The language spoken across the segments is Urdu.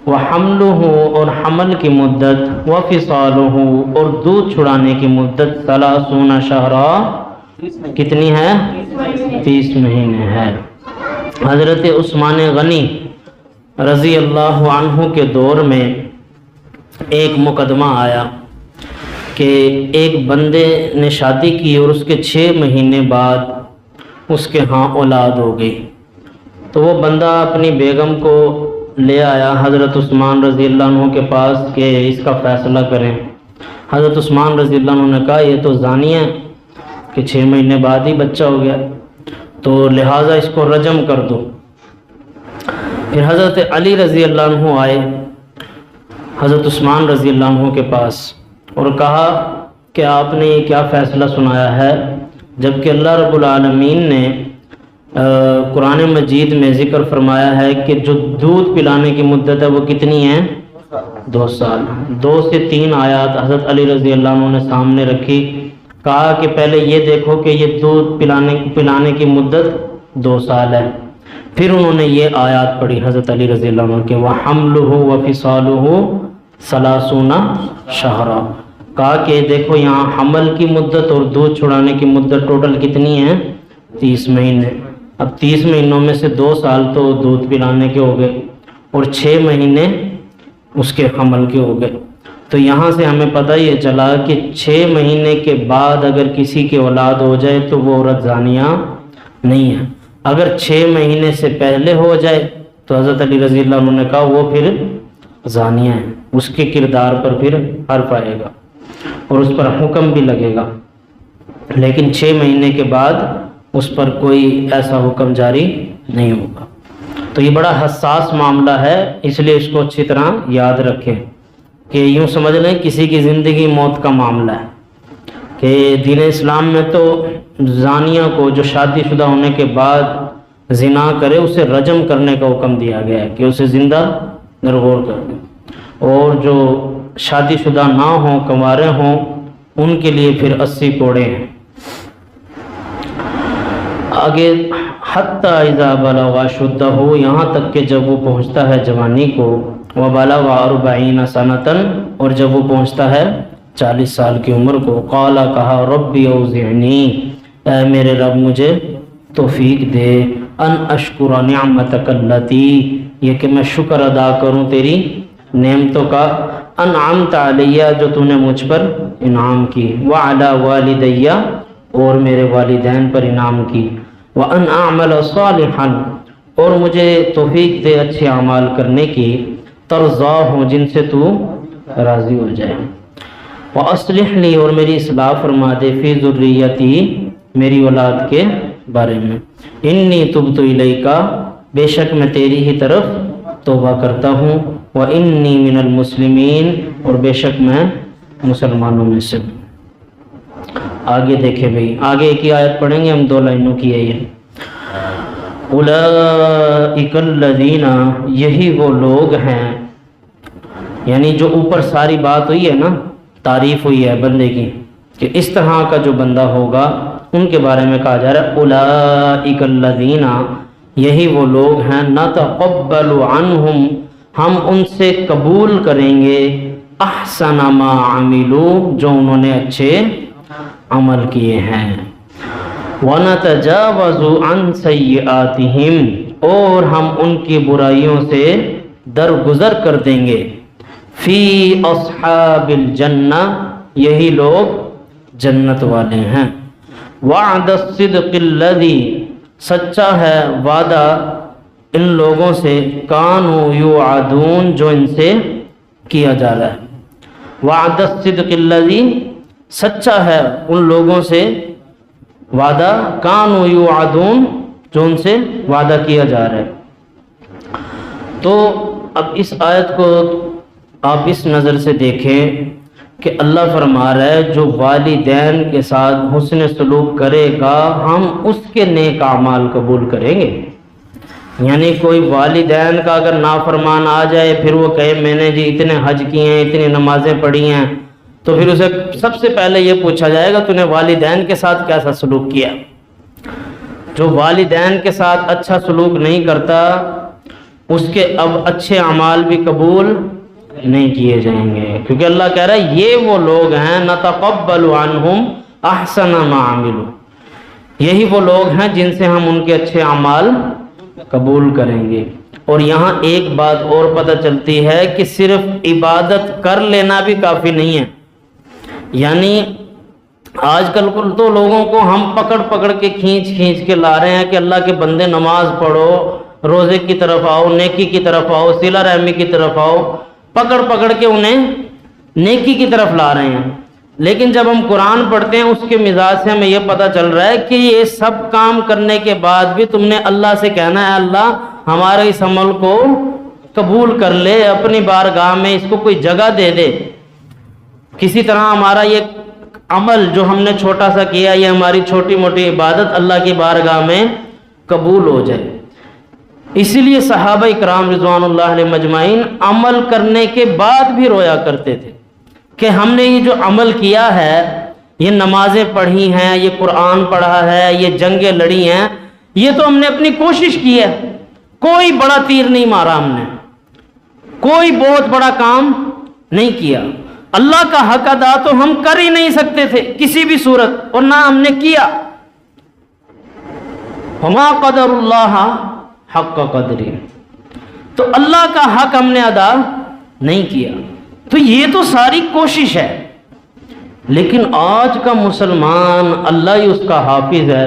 وحملہ اور حمل کی مدت، وفصالہ اور دودھ چھڑانے کی مدت 30 شہرا کتنی ہے؟ 30 مہینے ہے۔ حضرت عثمان غنی رضی اللہ عنہ کے دور میں ایک مقدمہ آیا کہ ایک بندے نے شادی کی اور اس کے 6 مہینے بعد اس کے ہاں اولاد ہو گئی، تو وہ بندہ اپنی بیگم کو لے آیا حضرت عثمان رضی اللہ عنہ کے پاس کہ اس کا فیصلہ کریں۔ حضرت عثمان رضی اللہ عنہ نے کہا یہ تو زانی ہے کہ 6 مہینے بعد ہی بچہ ہو گیا، تو لہٰذا اس کو رجم کر دو۔ پھر حضرت علی رضی اللہ عنہ آئے حضرت عثمان رضی اللہ عنہ کے پاس اور کہا کہ آپ نے یہ کیا فیصلہ سنایا ہے، جبکہ اللہ رب العالمین نے قرآن مجید میں ذکر فرمایا ہے کہ جو دودھ پلانے کی مدت ہے وہ کتنی ہے؟ 2 سال۔ 2 سے 3 آیات حضرت علی رضی اللہ عنہ نے سامنے رکھی، کہا کہ پہلے یہ دیکھو کہ یہ دودھ پلانے کی مدت 2 سال ہے۔ پھر انہوں نے یہ آیات پڑھی حضرت علی رضی اللہ عنہ کہ وَحَمْلُهُ وَفِصَالُهُ 30 شہرا، کہا کہ دیکھو یہاں حمل کی مدت اور دودھ چھڑانے کی مدت ٹوٹل کتنی ہے؟ 30 مہینے۔ اب 30 مہینوں میں سے 2 سال تو دودھ پلانے کے ہو گئے اور 6 مہینے اس کے حمل کے ہو گئے، تو یہاں سے ہمیں پتہ یہ چلا کہ 6 مہینے کے بعد اگر کسی کی اولاد ہو جائے تو وہ عورت زانیہ نہیں ہے۔ اگر 6 مہینے سے پہلے ہو جائے تو حضرت علی رضی اللہ عنہ نے کہا وہ پھر زانیہ ہے، اس کے کردار پر پھر حرف آئے گا اور اس پر حکم بھی لگے گا، لیکن 6 مہینے کے بعد اس پر کوئی ایسا حکم جاری نہیں ہوگا۔ تو یہ بڑا حساس معاملہ ہے، اس لیے اس کو اچھی طرح یاد رکھیں کہ یوں سمجھ لیں کسی کی زندگی موت کا معاملہ ہے، کہ دین اسلام میں تو زانیہ کو جو شادی شدہ ہونے کے بعد زنا کرے اسے رجم کرنے کا حکم دیا گیا ہے کہ اسے زندہ نرغور کر دیں، اور جو شادی شدہ نہ ہوں کنوارے ہوں ان کے لیے پھر 80 کوڑے ہیں۔ آگے حتیٰ اذا بلغ اشدہ، یہاں تک کہ جب وہ پہنچتا ہے جوانی کو، وبلغ 40 سنۃ، اور جب وہ پہنچتا ہے 40 سال کی عمر کو، قال، کہا ربی اوزعنی، اے میرے رب مجھے توفیق دے، ان اشکر نعمتک التی، یہ کہ میں شکر ادا کروں تیری نعمتوں کا، انعمت علیہ جو تو نے مجھ پر انعام کی، وعلی والدی اور میرے والدین پر انعام کی، وان اعمل صالحا اور مجھے توفیق دے اچھے اعمال کرنے کی، ترضاہ جن سے تو راضی ہو جائے، واصلح لی اور میری اصلاح فرما دے، فی ذریتی میری اولاد کے بارے میں، انی تبت الیک بے شک میں تیری ہی طرف توبہ کرتا ہوں، وانی من المسلمین اور بے شک میں مسلمانوں میں سے ہوں۔ آگے دیکھیں بھئی، آگے ایک ہی آیت پڑھیں گے ہم، 2 لائنوں کی ہے یہ، اولئک الذین، یہی وہ لوگ ہیں، یعنی جو اوپر ساری بات ہوئی ہے نا، تعریف ہوئی ہے بندے کی کہ اس طرح کا جو بندہ ہوگا ان کے بارے میں کہا جا رہا ہے اولئک الذین، یہی وہ لوگ ہیں، نتقبل عنہم، ہم ان سے قبول کریں گے، احسن ما عملوا، جو انہوں نے اچھے عمل کیے ہیں، وَنَتَجَاوَزُ عَنْ سَيِّئَاتِهِمْ اور ہم ان کی برائیوں سے درگزر کر دیں گے، فی اصحاب الجنہ، یہی لوگ جنت والے ہیں، وعد الصدق الذی، سچا ہے وعدہ ان لوگوں سے، کانوا یوعدون، جو ان سے کیا جا رہا ہے، وعد الصدق الذی، سچا ہے ان لوگوں سے وعدہ، کانوا یوعدون، جو ان سے وعدہ کیا جا رہا ہے۔ تو اب اس آیت کو آپ اس نظر سے دیکھیں کہ اللہ فرما رہا ہے جو والدین کے ساتھ حسن سلوک کرے گا ہم اس کے نیک اعمال قبول کریں گے، یعنی کوئی والدین کا اگر نافرمان آ جائے پھر وہ کہے میں نے جی اتنے حج کیے ہیں، اتنی نمازیں پڑھی ہیں، تو پھر اسے سب سے پہلے یہ پوچھا جائے گا تو نے والدین کے ساتھ کیسا سلوک کیا۔ جو والدین کے ساتھ اچھا سلوک نہیں کرتا اس کے اب اچھے اعمال بھی قبول نہیں کیے جائیں گے، کیونکہ اللہ کہہ رہا ہے یہ وہ لوگ ہیں نتقبل عنہم احسن ما عملوا، یہی وہ لوگ ہیں جن سے ہم ان کے اچھے اعمال قبول کریں گے۔ اور یہاں ایک بات اور پتہ چلتی ہے کہ صرف عبادت کر لینا بھی کافی نہیں ہے، یعنی آج کل تو لوگوں کو ہم پکڑ پکڑ کے کھینچ کے لا رہے ہیں کہ اللہ کے بندے نماز پڑھو، روزے کی طرف آؤ، نیکی کی طرف آؤ، صلہ رحمی کی طرف آؤ، پکڑ پکڑ کے انہیں نیکی کی طرف لا رہے ہیں۔ لیکن جب ہم قرآن پڑھتے ہیں اس کے مزاج سے ہمیں یہ پتہ چل رہا ہے کہ یہ سب کام کرنے کے بعد بھی تم نے اللہ سے کہنا ہے اللہ ہمارے اس عمل کو قبول کر لے، اپنی بارگاہ میں اس کو کوئی جگہ دے دے، کسی طرح ہمارا یہ عمل جو ہم نے چھوٹا سا کیا، یہ ہماری چھوٹی موٹی عبادت اللہ کی بارگاہ میں قبول ہو جائے۔ اسی لیے صحابہ اکرام رضوان اللہ علیہ مجمعین عمل کرنے کے بعد بھی رویا کرتے تھے کہ ہم نے یہ جو عمل کیا ہے، یہ نمازیں پڑھی ہیں، یہ قرآن پڑھا ہے، یہ جنگیں لڑی ہیں، یہ تو ہم نے اپنی کوشش کی ہے، کوئی بڑا تیر نہیں مارا ہم نے، کوئی بہت بڑا کام نہیں کیا، اللہ کا حق ادا تو ہم کر ہی نہیں سکتے تھے کسی بھی صورت، اور نہ ہم نے کیا۔ وما قدر اللہ حق قدری، تو اللہ کا حق ہم نے ادا نہیں کیا، تو یہ تو ساری کوشش ہے۔ لیکن آج کا مسلمان اللہ ہی اس کا حافظ ہے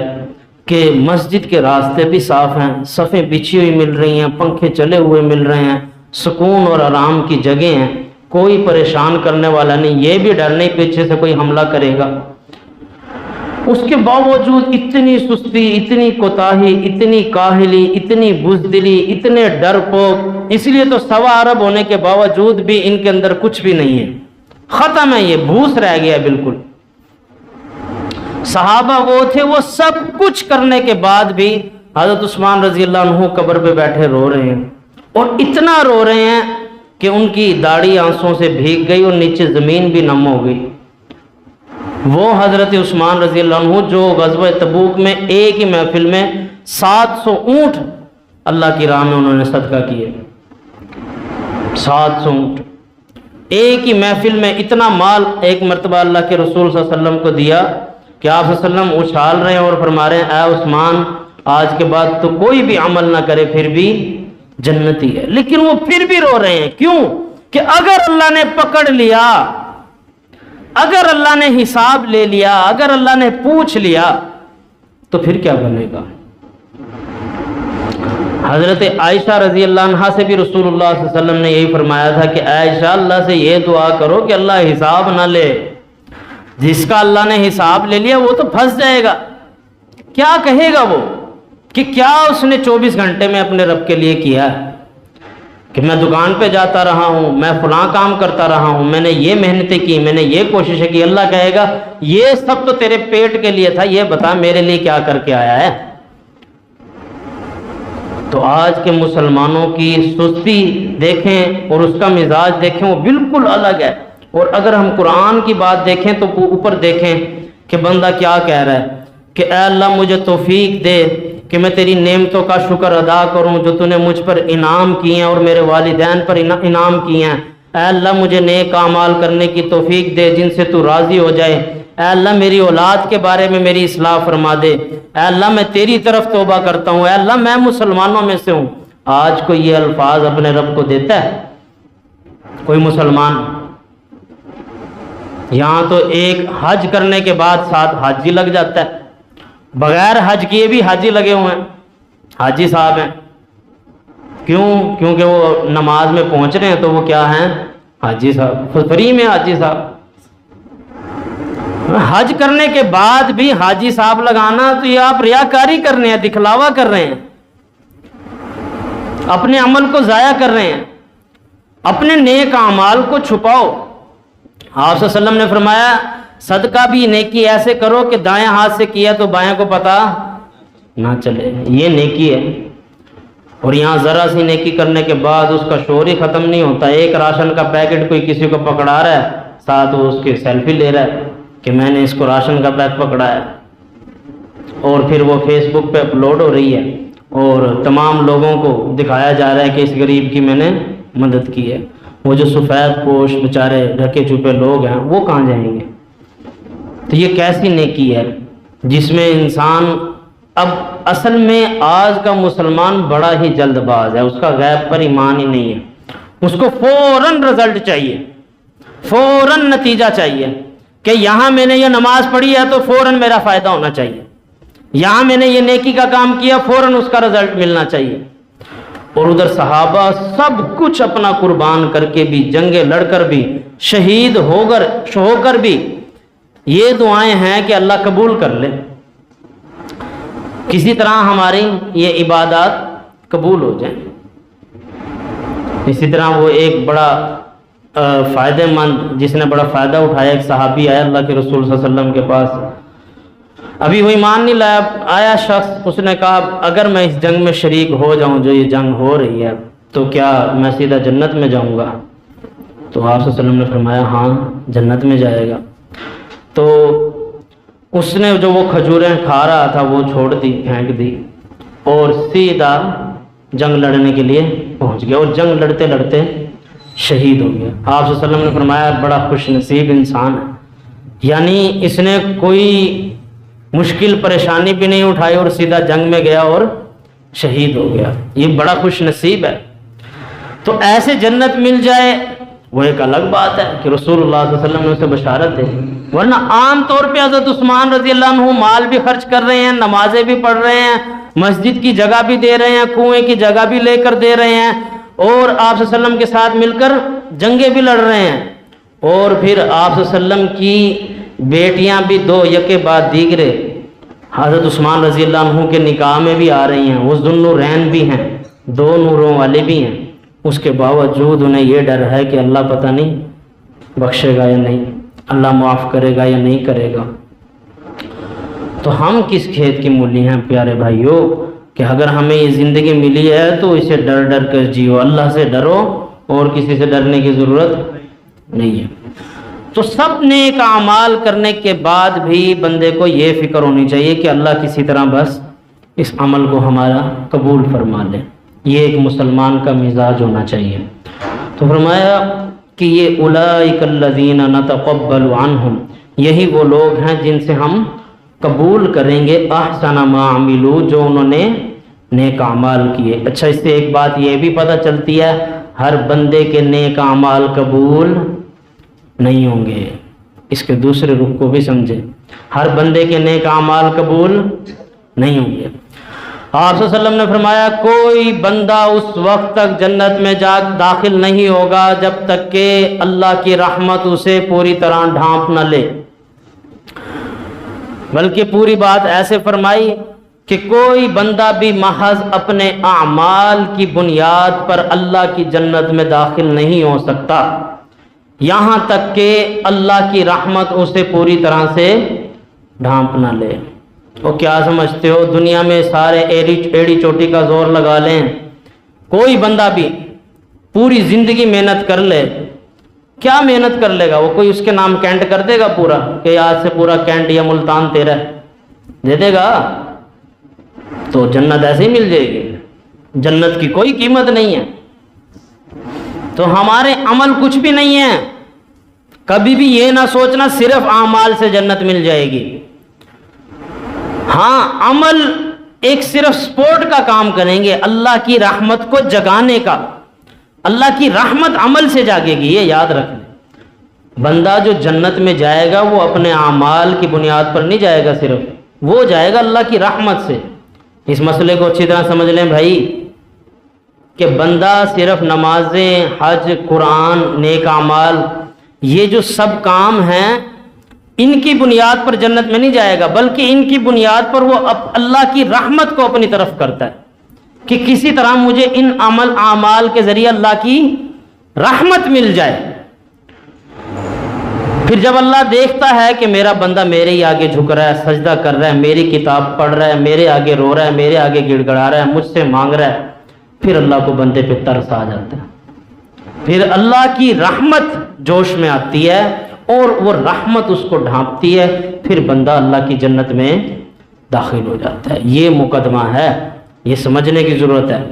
کہ مسجد کے راستے بھی صاف ہیں، صفیں بچھی ہوئی مل رہی ہیں، پنکھے چلے ہوئے مل رہے ہیں، سکون اور آرام کی جگہ ہیں، کوئی پریشان کرنے والا نہیں، یہ بھی ڈر نہیں پیچھے سے کوئی حملہ کرے گا۔ اس کے باوجود اتنی سستی، اتنی کوتاہی، اتنی کاہلی، اتنی بزدلی، اتنے ڈرپوک، اس لیے تو 1.25 ارب ہونے کے باوجود بھی ان کے اندر کچھ بھی نہیں ہے، ختم ہے، یہ بھوس رہ گیا بالکل۔ صحابہ وہ تھے، وہ سب کچھ کرنے کے بعد بھی حضرت عثمان رضی اللہ عنہ قبر پہ بیٹھے رو رہے ہیں، اور اتنا رو رہے ہیں کہ ان کی داڑھی آنسوں سے بھیگ گئی اور نیچے زمین بھی نم ہو گئی۔ وہ حضرت عثمان رضی اللہ عنہ جو غزوہ تبوک میں ایک ہی محفل میں 700 اونٹ اللہ کی راہ میں انہوں نے صدقہ کیے، 700 اونٹ ایک ہی محفل میں، اتنا مال ایک مرتبہ اللہ کے رسول صلی اللہ علیہ وسلم کو دیا کہ آپ صلی اللہ علیہ وسلم اچھال رہے ہیں اور فرما رہے ہیں اے عثمان آج کے بعد تو کوئی بھی عمل نہ کرے پھر بھی جنتی ہے، لیکن وہ پھر بھی رو رہے ہیں، کیوں؟ کہ اگر اللہ نے پکڑ لیا، اگر اللہ نے حساب لے لیا، اگر اللہ نے پوچھ لیا تو پھر کیا بنے گا۔ حضرت عائشہ رضی اللہ عنہا سے بھی رسول اللہ صلی اللہ علیہ وسلم نے یہی فرمایا تھا کہ عائشہ اللہ سے یہ دعا کرو کہ اللہ حساب نہ لے، جس کا اللہ نے حساب لے لیا وہ تو پھنس جائے گا، کیا کہے گا وہ کہ کیا اس نے 24 گھنٹے میں اپنے رب کے لیے کیا ہے، کہ میں دکان پہ جاتا رہا ہوں، میں فلاں کام کرتا رہا ہوں، میں نے یہ محنتیں کی، میں نے یہ کوششیں کی۔ اللہ کہے گا یہ سب تو تیرے پیٹ کے لیے تھا، یہ بتا میرے لیے کیا کر کے آیا ہے۔ تو آج کے مسلمانوں کی سستی دیکھیں اور اس کا مزاج دیکھیں، وہ بالکل الگ ہے۔ اور اگر ہم قرآن کی بات دیکھیں تو اوپر دیکھیں کہ بندہ کیا کہہ رہا ہے کہ اے اللہ مجھے توفیق دے کہ میں تیری نعمتوں کا شکر ادا کروں جو تو نے مجھ پر انعام کیے ہیں اور میرے والدین پر انعام کیے ہیں۔ اے اللہ مجھے نیک اعمال کرنے کی توفیق دے جن سے تو راضی ہو جائے۔ اے اللہ میری اولاد کے بارے میں میری اصلاح فرما دے۔ اے اللہ میں تیری طرف توبہ کرتا ہوں، اے اللہ میں مسلمانوں میں سے ہوں۔ آج کوئی یہ الفاظ اپنے رب کو دیتا ہے؟ کوئی مسلمان؟ یہاں تو ایک حج کرنے کے بعد ساتھ حج ہی لگ جاتا ہے، بغیر حج کیے بھی حاجی لگے ہوئے ہیں، حاجی صاحب ہیں۔ کیوں؟ کیونکہ وہ نماز میں پہنچ رہے ہیں تو وہ کیا ہیں؟ حاجی صاحب، فری میں حاجی صاحب۔ حج کرنے کے بعد بھی حاجی صاحب لگانا تو یہ آپ ریاکاری کر رہے ہیں، دکھلاوا کر رہے ہیں، اپنے عمل کو ضائع کر رہے ہیں، اپنے نیک اعمال کو چھپاؤ۔ آپ صلی اللہ علیہ وسلم نے فرمایا صدقہ بھی نیکی ایسے کرو کہ دائیں ہاتھ سے کیا تو بائیں کو پتہ نہ چلے، یہ نیکی ہے۔ اور یہاں ذرا سی نیکی کرنے کے بعد اس کا شور ہی ختم نہیں ہوتا۔ ایک راشن کا پیکٹ کوئی کسی کو پکڑا رہا ہے، ساتھ وہ اس کی سیلفی لے رہا ہے کہ میں نے اس کو راشن کا پیک پکڑا ہے، اور پھر وہ فیس بک پہ اپلوڈ ہو رہی ہے، اور تمام لوگوں کو دکھایا جا رہا ہے کہ اس غریب کی میں نے مدد کی ہے۔ وہ جو سفید پوش بیچارے ڈھکے چھپے لوگ ہیں وہ کہاں جائیں گے؟ تو یہ کیسی نیکی ہے جس میں انسان، اب اصل میں آج کا مسلمان بڑا ہی جلد باز ہے، اس کا غیب پر ایمان ہی نہیں ہے، اس کو فوراً رزلٹ چاہیے، فوراً نتیجہ چاہیے کہ یہاں میں نے یہ نماز پڑھی ہے تو فوراً میرا فائدہ ہونا چاہیے، یہاں میں نے یہ نیکی کا کام کیا فوراً اس کا رزلٹ ملنا چاہیے۔ اور ادھر صحابہ سب کچھ اپنا قربان کر کے بھی، جنگیں لڑ کر بھی، شہید ہو کر بھی یہ دعائیں ہیں کہ اللہ قبول کر لے، کسی طرح ہماری یہ عبادات قبول ہو جائیں۔ اسی طرح وہ ایک بڑا فائدہ مند جس نے بڑا فائدہ اٹھایا، ایک صحابی آیا اللہ کے رسول صلی اللہ علیہ وسلم کے پاس، ابھی وہ ایمان نہیں لایا، آیا شخص، اس نے کہا اگر میں اس جنگ میں شریک ہو جاؤں جو یہ جنگ ہو رہی ہے تو کیا میں سیدھا جنت میں جاؤں گا؟ تو آپ صلی اللہ علیہ وسلم نے فرمایا ہاں جنت میں جائے گا۔ تو اس نے جو وہ کھجوریں کھا رہا تھا وہ چھوڑ دی، پھینک دی، اور سیدھا جنگ لڑنے کے لیے پہنچ گیا، اور جنگ لڑتے لڑتے شہید ہو گیا۔ آپ صلی اللہ علیہ وسلم نے فرمایا بڑا خوش نصیب انسان ہے، یعنی اس نے کوئی مشکل پریشانی بھی نہیں اٹھائی اور سیدھا جنگ میں گیا اور شہید ہو گیا، یہ بڑا خوش نصیب ہے۔ تو ایسے جنت مل جائے وہ ایک الگ بات ہے کہ رسول اللہ صلی اللہ علیہ وسلم نے اسے بشارت دے، ورنہ عام طور پہ حضرت عثمان رضی اللہ عنہ مال بھی خرچ کر رہے ہیں، نمازیں بھی پڑھ رہے ہیں، مسجد کی جگہ بھی دے رہے ہیں، کنویں کی جگہ بھی لے کر دے رہے ہیں، اور آپ صلی اللہ علیہ وسلم کے ساتھ مل کر جنگیں بھی لڑ رہے ہیں، اور پھر آپ صلی اللہ علیہ وسلم کی بیٹیاں بھی دو یکے بعد دیگرے حضرت عثمان رضی اللہ عنہ کے نکاح میں بھی آ رہی ہیں، وہ ذوالنورین بھی ہیں، دو نوروں والے بھی ہیں، اس کے باوجود انہیں یہ ڈر ہے کہ اللہ پتہ نہیں بخشے گا یا نہیں، اللہ معاف کرے گا یا نہیں کرے گا۔ تو ہم کس کھیت کی مولی ہیں پیارے بھائیوں کہ اگر ہمیں یہ زندگی ملی ہے تو اسے ڈر ڈر کر جیو، اللہ سے ڈرو اور کسی سے ڈرنے کی ضرورت نہیں ہے۔ تو سب نیک اعمال کرنے کے بعد بھی بندے کو یہ فکر ہونی چاہیے کہ اللہ کسی طرح بس اس عمل کو ہمارا قبول فرما لے، یہ ایک مسلمان کا مزاج ہونا چاہیے۔ تو فرمایا کہ یہ اولئک الذین نتقبل عنہم، یہی وہ لوگ ہیں جن سے ہم قبول کریں گے احسن ما عملوا، جو انہوں نے نیک اعمال کیے۔ اچھا، اس سے ایک بات یہ بھی پتہ چلتی ہے ہر بندے کے نیک اعمال قبول نہیں ہوں گے، اس کے دوسرے رخ کو بھی سمجھیں، ہر بندے کے نیک اعمال قبول نہیں ہوں گے۔ آپ صلی اللہ علیہ وسلم نے فرمایا کوئی بندہ اس وقت تک جنت میں داخل نہیں ہوگا جب تک کہ اللہ کی رحمت اسے پوری طرح ڈھانپ نہ لے، بلکہ پوری بات ایسے فرمائی کہ کوئی بندہ بھی محض اپنے اعمال کی بنیاد پر اللہ کی جنت میں داخل نہیں ہو سکتا یہاں تک کہ اللہ کی رحمت اسے پوری طرح سے ڈھانپ نہ لے۔ وہ کیا سمجھتے ہو دنیا میں سارے ایڑی چوٹی کا زور لگا لیں، کوئی بندہ بھی پوری زندگی محنت کر لے، کیا محنت کر لے گا وہ؟ کوئی اس کے نام کینٹ کر دے گا پورا کہ آج سے پورا کینٹ یا ملتان تیرا دے دے گا؟ تو جنت ایسے ہی مل جائے گی، جنت کی کوئی قیمت نہیں ہے۔ تو ہمارے عمل کچھ بھی نہیں ہے، کبھی بھی یہ نہ سوچنا صرف اعمال سے جنت مل جائے گی۔ ہاں، عمل ایک صرف سپورٹ کا کام کریں گے، اللہ کی رحمت کو جگانے کا۔ اللہ کی رحمت عمل سے جاگے گی، یہ یاد رکھیں۔ بندہ جو جنت میں جائے گا وہ اپنے اعمال کی بنیاد پر نہیں جائے گا، صرف وہ جائے گا اللہ کی رحمت سے۔ اس مسئلے کو اچھی طرح سمجھ لیں بھائی کہ بندہ صرف نمازیں، حج، قرآن، نیک اعمال، یہ جو سب کام ہیں ان کی بنیاد پر جنت میں نہیں جائے گا، بلکہ ان کی بنیاد پر وہ اللہ کی رحمت کو اپنی طرف کرتا ہے کہ کسی طرح مجھے ان اعمال کے ذریعے اللہ کی رحمت مل جائے۔ پھر جب اللہ دیکھتا ہے کہ میرا بندہ میرے ہی آگے جھک رہا ہے، سجدہ کر رہا ہے، میری کتاب پڑھ رہا ہے، میرے آگے رو رہا ہے، میرے آگے گڑ گڑا رہا ہے، مجھ سے مانگ رہا ہے، پھر اللہ کو بندے پہ ترس آ جاتا ہے، پھر اللہ کی رحمت جوش میں آتی ہے اور وہ رحمت اس کو ڈھانپتی ہے، پھر بندہ اللہ کی جنت میں داخل ہو جاتا ہے۔ یہ مقدمہ ہے یہ سمجھنے کی ضرورت ہے۔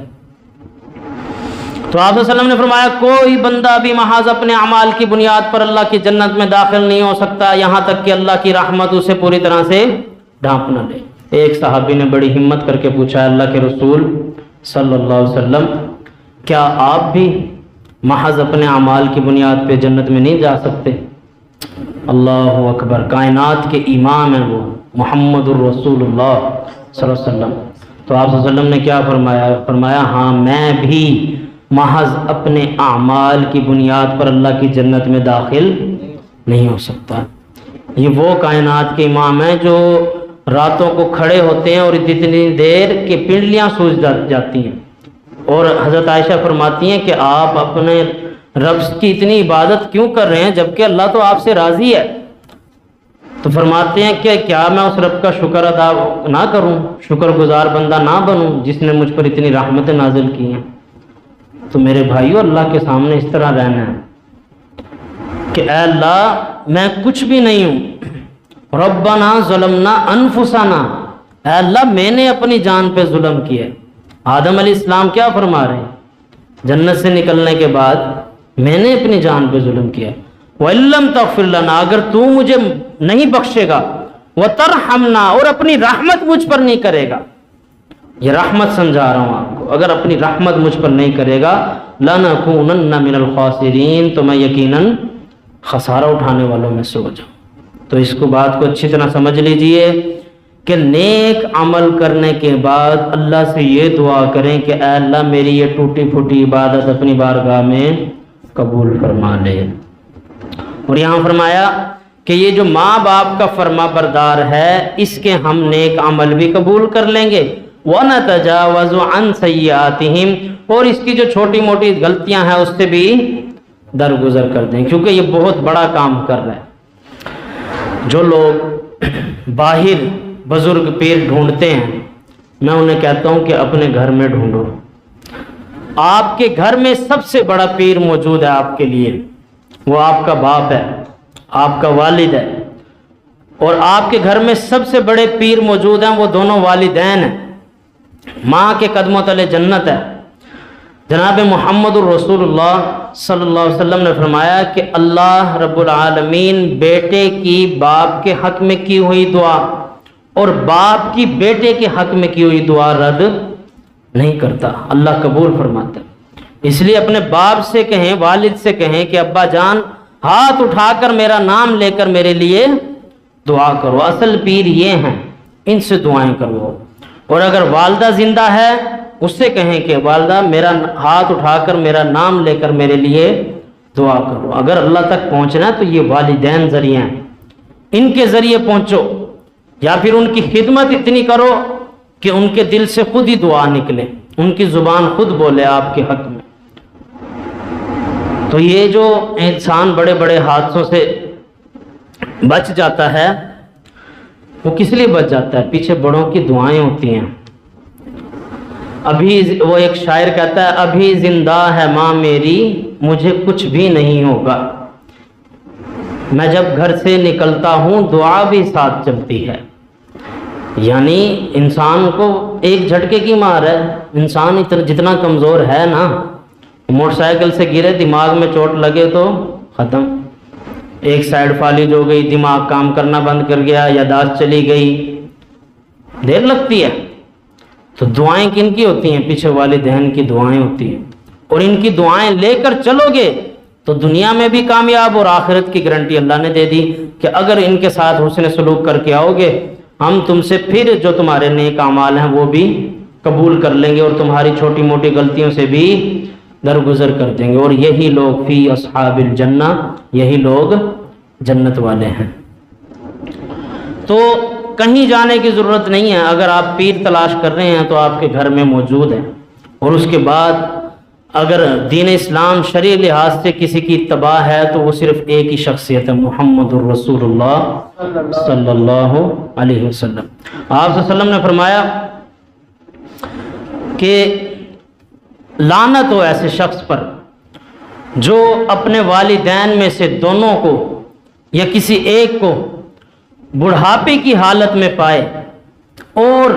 تو آپ صلی اللہ علیہ وسلم نے فرمایا کوئی بندہ بھی محض اپنے اعمال کی بنیاد پر اللہ کی جنت میں داخل نہیں ہو سکتا یہاں تک کہ اللہ کی رحمت اسے پوری طرح سے ڈھانپ نہ لے۔ ایک صحابی نے بڑی ہمت کر کے پوچھا اللہ کے رسول صلی اللہ علیہ وسلم کیا آپ بھی محض اپنے اعمال کی بنیاد پہ جنت میں نہیں جا سکتے؟ اللہ اکبر، کائنات کے امام ہیں وہ محمد الرسول اللہ صلی اللہ علیہ وسلم۔ تو آپ صلی اللہ علیہ وسلم نے کیا فرمایا ہاں میں بھی محض اپنے اعمال کی بنیاد پر اللہ کی جنت میں داخل نہیں ہو سکتا۔ یہ وہ کائنات کے امام ہیں جو راتوں کو کھڑے ہوتے ہیں اور اتنی دیر کہ پنڈلیاں سوج جاتی ہیں، اور حضرت عائشہ فرماتی ہیں کہ آپ اپنے رب کی اتنی عبادت کیوں کر رہے ہیں جبکہ اللہ تو آپ سے راضی ہے؟ تو فرماتے ہیں کہ کیا میں اس رب کا شکر ادا نہ کروں، شکر گزار بندہ نہ بنوں جس نے مجھ پر اتنی رحمتیں نازل کی ہیں؟ تو میرے بھائیو اللہ کے سامنے اس طرح رہنا ہے کہ اے اللہ میں کچھ بھی نہیں ہوں، ربنا ظلمنا انفسنا، اے اللہ میں نے اپنی جان پہ ظلم کیا۔ آدم علیہ السلام کیا فرما رہے ہیں جنت سے نکلنے کے بعد؟ میں نے اپنی جان پہ ظلم کیا۔ وَإِلَّمْ تَغْفِرْ لَنَا، اگر تو مجھے نہیں بخشے گا، وَتَرْحَمْنَا، اور اپنی رحمت مجھ پر نہیں کرے گا، یہ رحمت سمجھا رہا ہوں آپ کو، اگر اپنی رحمت مجھ پر نہیں کرے گا لَنَكُونَنَّ مِنَ الْخَاسِرِينَ، تو میں یقیناً خسارہ اٹھانے والوں میں سے ہو جاؤں۔ تو اس کو بات کو اچھی طرح سمجھ لیجئے کہ نیک عمل کرنے کے بعد اللہ سے یہ دعا کریں کہ اے اللہ میری یہ ٹوٹی پھوٹی عبادت اپنی بارگاہ میں قبول فرما لے۔ اور یہاں فرمایا کہ یہ جو ماں باپ کا فرما بردار ہے اس کے ہم نیک عمل بھی قبول کر لیں گے، وَنَتَجَاوَزُ عَنْ سَيِّئَاتِهِمْ، اور اس کی جو چھوٹی موٹی غلطیاں ہیں اس سے بھی درگزر کر دیں، کیونکہ یہ بہت بڑا کام کر رہا ہے۔ جو لوگ باہر بزرگ پیر ڈھونڈتے ہیں میں انہیں کہتا ہوں کہ اپنے گھر میں ڈھونڈو۔ آپ کے گھر میں سب سے بڑا پیر موجود ہے آپ کے لیے، وہ آپ کا باپ ہے، آپ کا والد ہے، اور آپ کے گھر میں سب سے بڑے پیر موجود ہیں، وہ دونوں والدین ہیں۔ ماں کے قدموں تلے جنت ہے۔ جناب محمد الرسول اللہ صلی اللہ علیہ وسلم نے فرمایا کہ اللہ رب العالمین بیٹے کی باپ کے حق میں کی ہوئی دعا اور باپ کی بیٹے کے حق میں کی ہوئی دعا رد نہیں کرتا، اللہ قبول فرماتا ہے۔ اس لیے اپنے باپ سے کہیں، والد سے کہیں کہ ابا جان ہاتھ اٹھا کر میرا نام لے کر میرے لیے دعا کرو، اصل پیر یہ ہیں، ان سے دعائیں کرو۔ اور اگر والدہ زندہ ہے اس سے کہیں کہ والدہ میرا ہاتھ اٹھا کر میرا نام لے کر میرے لیے دعا کرو۔ اگر اللہ تک پہنچنا ہے تو یہ والدین ذریعے ہیں، ان کے ذریعے پہنچو، یا پھر ان کی خدمت اتنی کرو کہ ان کے دل سے خود ہی دعا نکلے، ان کی زبان خود بولے آپ کے حق میں۔ تو یہ جو انسان بڑے بڑے حادثوں سے بچ جاتا ہے وہ کس لیے بچ جاتا ہے؟ پیچھے بڑوں کی دعائیں ہوتی ہیں۔ ابھی وہ ایک شاعر کہتا ہے ابھی زندہ ہے ماں میری مجھے کچھ بھی نہیں ہوگا، میں جب گھر سے نکلتا ہوں دعا بھی ساتھ چلتی ہے۔ یعنی انسان کو ایک جھٹکے کی مار ہے، انسان جتنا کمزور ہے نا، موٹر سائیکل سے گرے دماغ میں چوٹ لگے تو ختم، ایک سائیڈ فالج ہو گئی، دماغ کام کرنا بند کر گیا، یادداشت چلی گئی، دیر لگتی ہے۔ تو دعائیں کن کی ہوتی ہیں؟ پیچھے والدین کی دعائیں ہوتی ہیں، اور ان کی دعائیں لے کر چلو گے تو دنیا میں بھی کامیاب، اور آخرت کی گارنٹی اللہ نے دے دی کہ اگر ان کے ساتھ حسن سلوک کر کے آؤ گے ہم تم سے پھر جو تمہارے نیک اعمال ہیں وہ بھی قبول کر لیں گے، اور تمہاری چھوٹی موٹی غلطیوں سے بھی درگزر کر دیں گے، اور یہی لوگ فی اصحاب الجنہ، یہی لوگ جنت والے ہیں۔ تو کہیں جانے کی ضرورت نہیں ہے، اگر آپ پیر تلاش کر رہے ہیں تو آپ کے گھر میں موجود ہے۔ اور اس کے بعد اگر دین اسلام شرعی لحاظ سے کسی کی اتباع ہے تو وہ صرف ایک ہی شخصیت ہے، محمد الرسول اللہ صلی اللہ علیہ وسلم۔ آپ صلی اللہ علیہ وسلم نے فرمایا کہ لعنت ہو ایسے شخص پر جو اپنے والدین میں سے دونوں کو یا کسی ایک کو بڑھاپے کی حالت میں پائے اور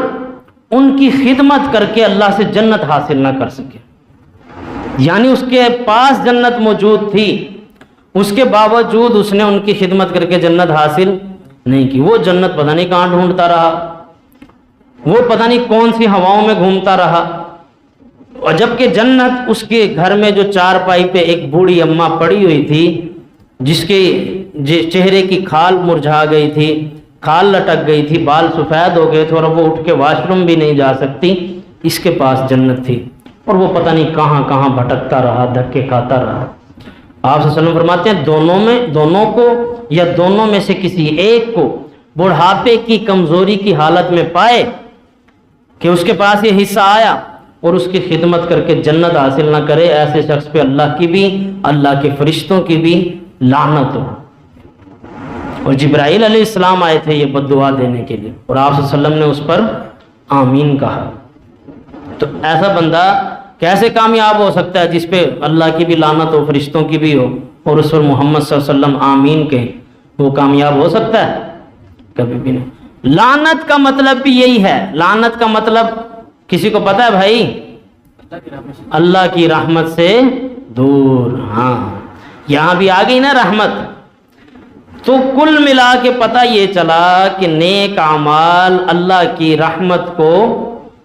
ان کی خدمت کر کے اللہ سے جنت حاصل نہ کر سکے. یعنی اس کے پاس جنت موجود تھی، اس کے باوجود اس نے ان کی خدمت کر کے جنت حاصل نہیں کی. وہ جنت پتہ نہیں کہاں ڈھونڈتا رہا، وہ پتہ نہیں کون سی ہواؤں میں گھومتا رہا. اور جبکہ جنت اس کے گھر میں جو چارپائی پہ ایک بوڑھی اماں پڑی ہوئی تھی، جس کے چہرے کی کھال مرجھا گئی تھی، کھال لٹک گئی تھی، بال سفید ہو گئے تھے اور وہ اٹھ کے واش روم بھی نہیں جا سکتی، اس کے پاس جنت تھی. اور وہ پتہ نہیں کہاں کہاں بھٹکتا رہا، دھکے کھاتا رہا. آپ صلی اللہ علیہ وسلم فرماتے ہیں دونوں کو یا دونوں میں سے کسی ایک کو بڑھاپے کی کمزوری کی حالت میں پائے کہ اس کے پاس یہ حصہ آیا اور اس کی خدمت کر کے جنت حاصل نہ کرے، ایسے شخص پہ اللہ کی بھی، اللہ کے فرشتوں کی بھی لعنت ہو. اور جبرائیل علیہ السلام آئے تھے یہ بد دعا دینے کے لیے، اور آپ صلی اللہ علیہ وسلم نے اس پر آمین کہا. تو ایسا بندہ کیسے کامیاب ہو سکتا ہے جس پہ اللہ کی بھی لعنت ہو، فرشتوں کی بھی ہو، اور اس پر محمد صلی اللہ علیہ وسلم آمین کہیں؟ وہ کامیاب ہو سکتا ہے؟ کبھی بھی نہیں. لعنت کا مطلب بھی یہی ہے. لعنت کا مطلب کسی کو پتہ ہے بھائی؟ اللہ کی رحمت سے دور. ہاں یہاں بھی آ گئی نا رحمت. تو کل ملا کے پتہ یہ چلا کہ نیک اعمال اللہ کی رحمت کو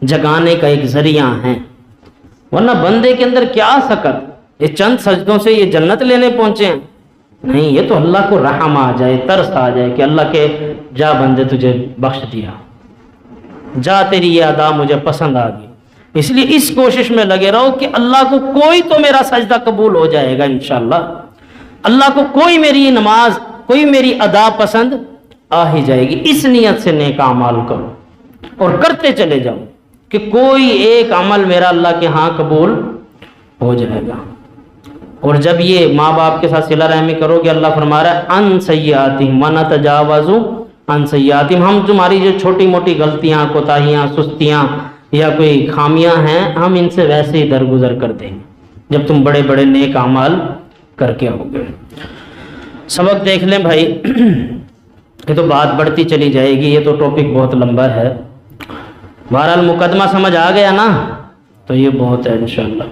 جگانے کا ایک ذریعہ ہیں. ورنہ بندے کے اندر کیا سکت، یہ چند سجدوں سے یہ جنت لینے پہنچے ہیں؟ نہیں، یہ تو اللہ کو رحم آ جائے، ترس آ جائے کہ اللہ کے جا بندے تجھے بخش دیا، جا تیری یہ ادا مجھے پسند آ گئی. اس لیے اس کوشش میں لگے رہو کہ اللہ کو کوئی تو میرا سجدہ قبول ہو جائے گا انشاءاللہ، اللہ کو کوئی میری نماز، کوئی میری ادا پسند آ ہی جائے گی. اس نیت سے نیک اعمال کرو اور کرتے چلے جاؤ کہ کوئی ایک عمل میرا اللہ کے ہاں قبول ہو جائے گا. اور جب یہ ماں باپ کے ساتھ صلہ رحمی کرو گے، اللہ فرما رہا ہے ان سیئاتہم ونتجاوز ان سیئاتہم، ہم تمہاری جو چھوٹی موٹی غلطیاں، کوتاہیاں، سستیاں یا کوئی خامیاں ہیں، ہم ان سے ویسے ہی درگزر کر دیں گے جب تم بڑے بڑے نیک اعمال کر کے آؤ گے. سبق دیکھ لیں بھائی، یہ تو بات بڑھتی چلی جائے گی، یہ تو ٹاپک بہت لمبا ہے. بہرحال مقدمہ سمجھ آ گیا نا، تو یہ بہت ہے انشاءاللہ.